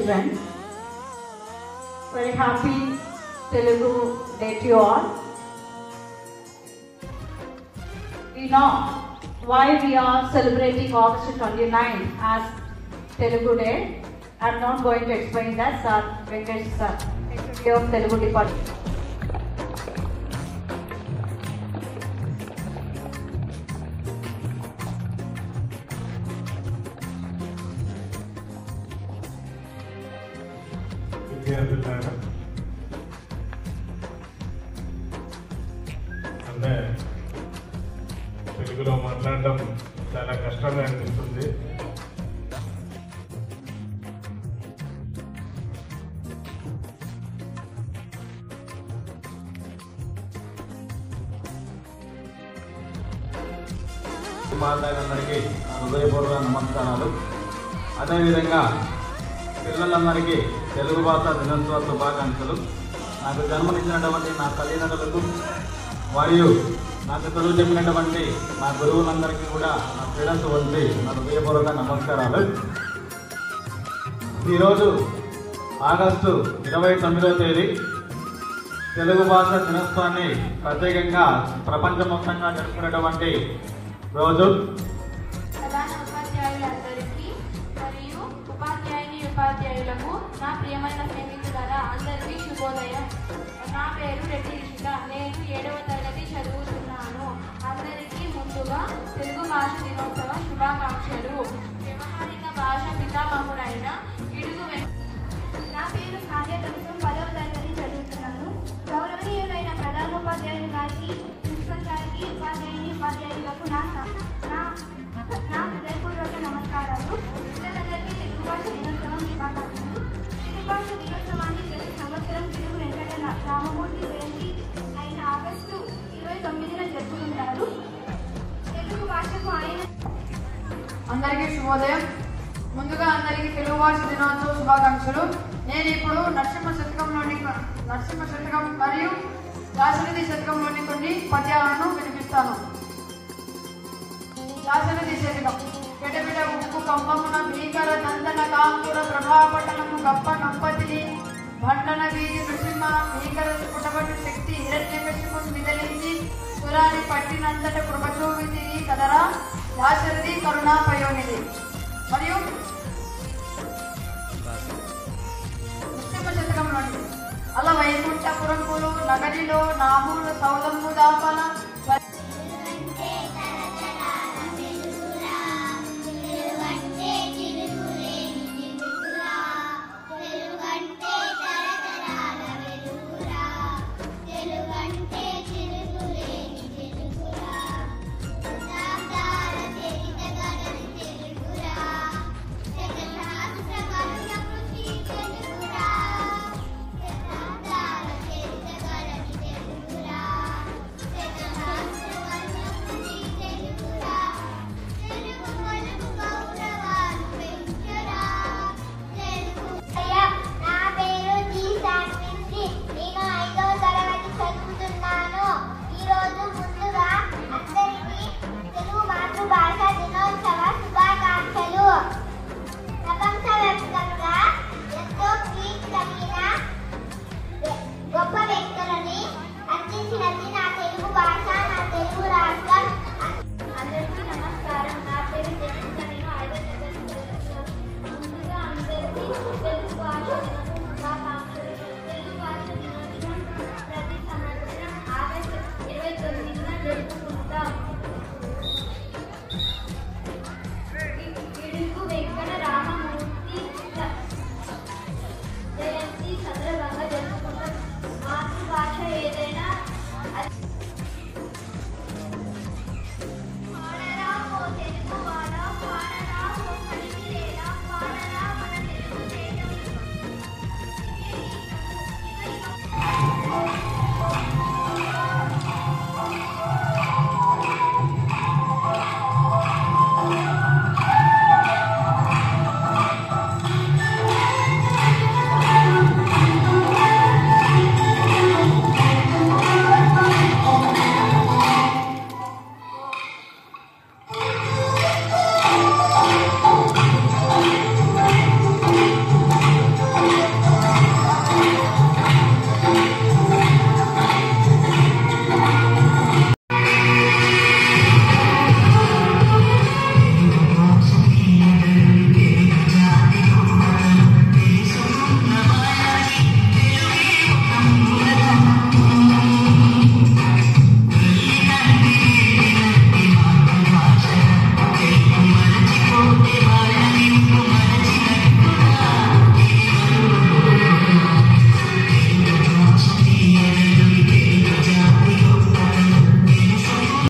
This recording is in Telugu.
children. Very happy Telugu Day to you all. We know why we are celebrating August 29 as Telugu Day. I am not going to explain that, Sir Venkatesh Sir, Secretary of Telugu Department. అంటే తెలుగులో మాట్లాడడం చాలా కష్టంగా అనిపిస్తుంది. మాట్లాడేందరికీ హృదయపూర్వక నమస్కారాలు. అదేవిధంగా పిల్లలందరికీ తెలుగు భాష దినోత్సవ శుభాకాంక్షలు. నాకు జన్మనిచ్చినటువంటి నా తల్లిదండ్రులకు మరియు నాకు చదువు చెప్పినటువంటి నా గురువులందరికీ కూడా నా శిరస్సు వంచి నా హృదయపూర్వక నమస్కారాలు. ఈరోజు ఆగస్టు 29వ తేదీ తెలుగు భాష దినోత్సవాన్ని ప్రత్యేకంగా ప్రపంచవ్యాప్తంగా జరుపుకునేటువంటి రోజు. ప్రధాన ఉపాధ్యాయులందరికీ మరియు ఉపాధ్యాయులకు నా ప్రియమైన స్నేహితులారా అందరికీ శుభోదయం. నా పేరు రెడ్డి రిషిక. నేను 7వ తరగతి చదువుతున్నాను. అందరికీ ముందుగా తెలుగు భాష దినోత్సవ శుభాకాంక్షలు. వ్యవహారిక భాష పితామహుడైన ఇడుగు నా పేరు సాధ్య కవితం 10వ తరగతి చదువుతున్నాను. గౌరవనీయులైన ప్రధానోపాధ్యాయులు గారికి, ప్రిన్సిపల్ గారికి, ఉపాధ్యాయులకు నా హృదయపూర్వక నమస్కారాలు. పిల్లలందరికీ తెలుగు భాష దినోత్సవం శుభాకాంక్షలు. తెలుగు భాష దినోత్సవాన్ని ప్రతి సంవత్సరం తెలుగు వెంకట రామమూర్తి జయంతి అయిన ఆగస్టు 29న జరుపుకుంటారు. తెలుగు భాషకు ఆయన అందరికీ శుభోదయం. ముందుగా అందరికీ తెలుగు భాష దినోత్సవ శుభాకాంక్షలు. నేను ఇప్పుడు నరసింహ శతకం మరియు దాశరథి శతకంలోని కొన్ని పద్యాలను వినిపిస్తాను. దాశరథి శతకం. పెడబిడ ఉక్కు కంపమున భీకర నందన కాంకుర ప్రభాపటనము గప్ప నంపతిని భండన వీధి నృసింహ భీకర పుటపటి శక్తి హిరణ్యకశిపుని విదలించి సురాని పట్టినంతట కృపచూవిది కదరా దాశరథి కరుణాపయోనిది. మరియు నృసింహ శతకంలోని అల వైకుంఠపురంపులు నగరిలో నామూల సౌదమ్ము దాపన